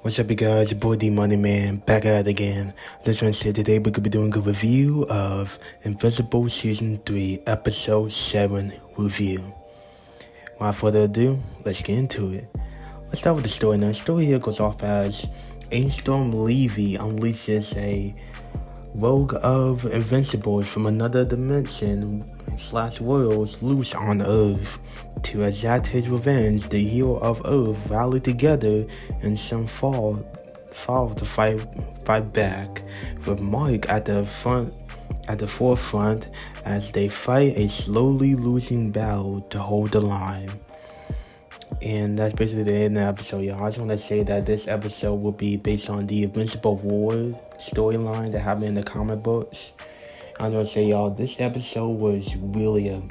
What's up, you guys? Your boy D Money Man, back at it again. This Wednesday, today we're gonna be doing a review of Invincible Season 3, Episode 7 review. Without further ado, let's get into it. Let's start with the story. Now, the story here goes off as Ainstorm Levy unleashes a rogue of Invincibles from another dimension / worlds loose on Earth. To exact his revenge, the hero of Earth rally together and some fall to fight back, with Mike at the forefront as they fight a slowly losing battle to hold the line. And that's basically the end of the episode, y'all. I just want to say that this episode will be based on the Invincible War storyline that happened in the comic books. I just want to say, y'all, this episode was really a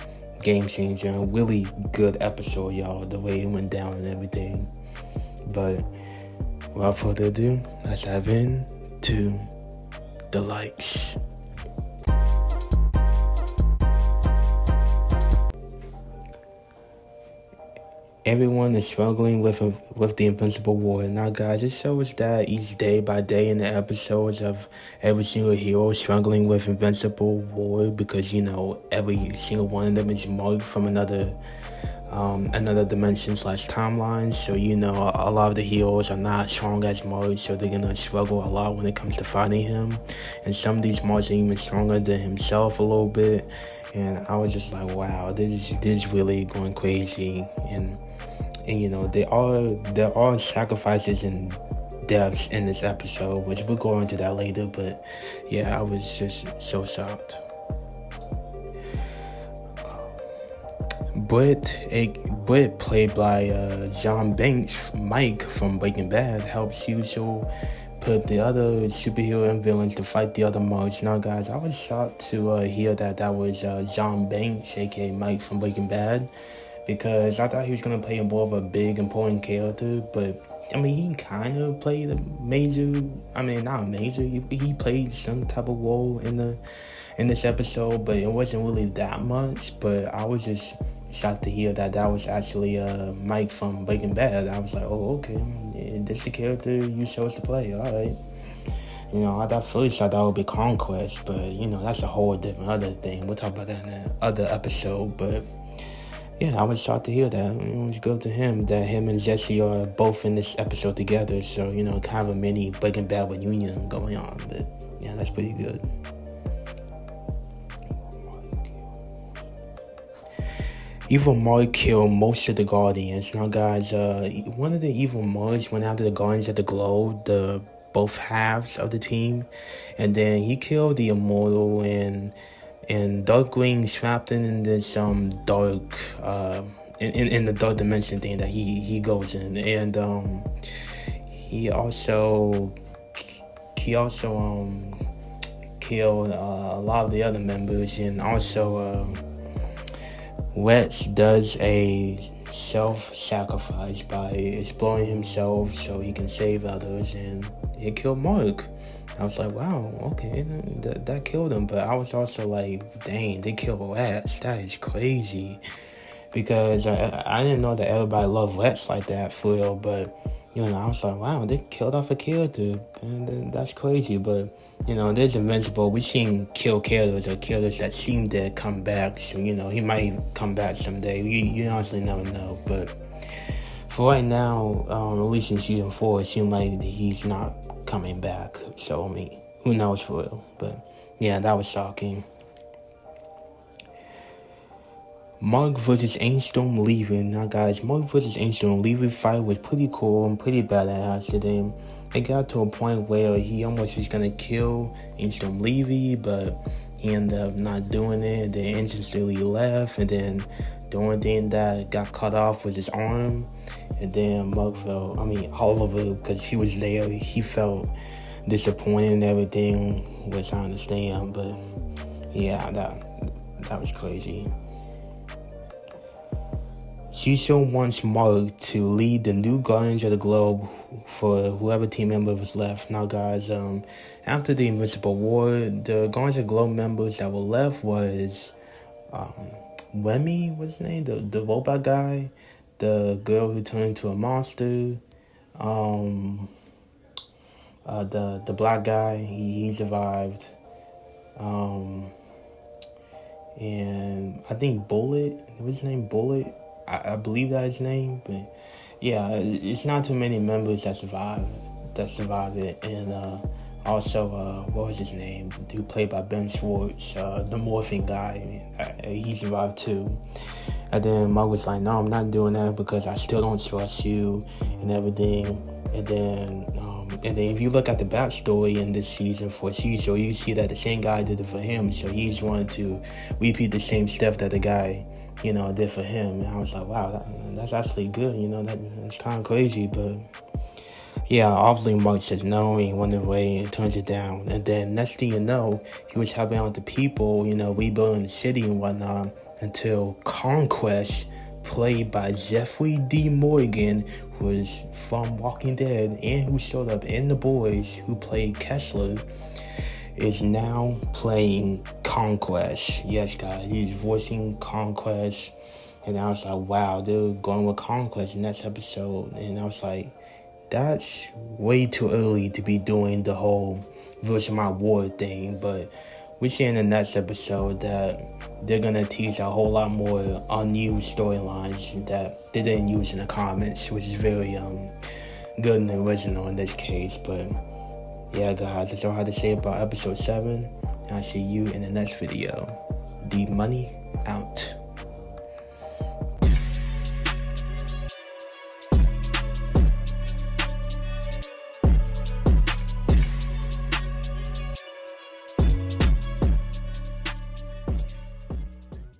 game changer, a really good episode, y'all, the way it went down and everything. But without further ado, let's dive into the likes. Everyone is struggling with the Invincible War. Now, guys, it shows that each day by day in the episodes of every single hero struggling with Invincible War, because, you know, every single one of them is marked from another dimension / timeline. So, you know, a lot of the heroes are not strong as Mark, so they're gonna struggle a lot when it comes to fighting him. And some of these Marks are even stronger than himself a little bit. And I was just like, wow, this is really going crazy. And you know, there are sacrifices and deaths in this episode, which we'll go into that later. But yeah, I was just so shocked. Britt, played by John Banks, Mike from Breaking Bad, helps Usual put the other superhero and villains to fight the other Marks. Now, guys, I was shocked to hear that was John Banks, aka Mike from Breaking Bad, because I thought he was going to play more of a big, important character. But, I mean, he kind of played a major, I mean, not major, he played some type of role in this episode, but it wasn't really that much. But I was just shocked to hear that was actually Mike from Breaking Bad. I was like, oh, okay, this is the character you chose to play, alright. You know, I first thought that would be Conquest, but, you know, that's a whole different other thing. We'll talk about that in the other episode. But yeah, I was shocked to hear that. It was good to him that him and Jesse are both in this episode together. So, you know, kind of a mini Breaking Bad reunion going on. But yeah, that's pretty good. Evil Mark killed most of the Guardians. Now, guys, one of the evil Marks went after the Guardians of the Globe, both halves of the team, and then he killed the Immortal and Darkwing trapped in this dark in the dark dimension thing that he goes in, and he also killed a lot of the other members, and also Rex does a self-sacrifice by exploring himself so he can save others, and it killed Mark. I was like, wow, okay, that killed him. But I was also like, dang, they killed Rex. That is crazy. Because I didn't know that everybody loved Rex like that for real. But, you know, I was like, wow, they killed off a character. And that's crazy. But, you know, there's Invincible. We've seen kill characters or characters that seem to come back. So, you know, he might come back someday. You honestly never know. But for right now, at least in season 4, it seemed like he's not coming back. So, I mean, who knows for real. But, yeah, that was shocking. Mark vs. Ainstorm Levy. Now, guys, Mark vs. Ainstorm Levy fight was pretty cool and pretty badass. And then it got to a point where he almost was going to kill Ainstorm Levy, but he ended up not doing it. Then instantly left, and then the only thing that got cut off was his arm. And then Mark felt, all of it, because he was there, he felt disappointed and everything, which I understand, but Yeah, that was crazy. Cecil wants Mark to lead the new Guardians of the Globe for whoever team member was left. Now, guys, after the Invincible War, the Guardians of the Globe members that were left was Remy, what's his name? The robot guy, the girl who turned into a monster, the black guy, he survived, and I think Bullet, what's his name? Bullet, I believe that's his name, but yeah, it's not too many members that survived it, and also what was his name? Who played by Ben Schwartz, the morphing guy, he survived too. And then Mark was like, "No, I'm not doing that because I still don't trust you and everything." And then if you look at the backstory in this season for Cecil, you see that the same guy did it for him. So he's wanting to repeat the same stuff that the guy, did for him. And I was like, wow, that's actually good. That's kind of crazy. But yeah, obviously Mark says no, and he went away and turns it down. And then next thing you know, he was helping out the people, rebuilding the city and whatnot, until Conquest, played by Jeffrey D. Morgan, who is from Walking Dead and who showed up in The Boys, who played Kessler, is now playing Conquest. Yes, guys, he's voicing Conquest. And I was like, wow, they're going with Conquest in next episode. And I was like, that's way too early to be doing the whole version my war thing. But we see in the next episode that they're gonna tease a whole lot more unused storylines that they didn't use in the comics, which is very good and original in this case. But yeah, guys, that's all I had to say about episode 7. And I'll see you in the next video. D Money out.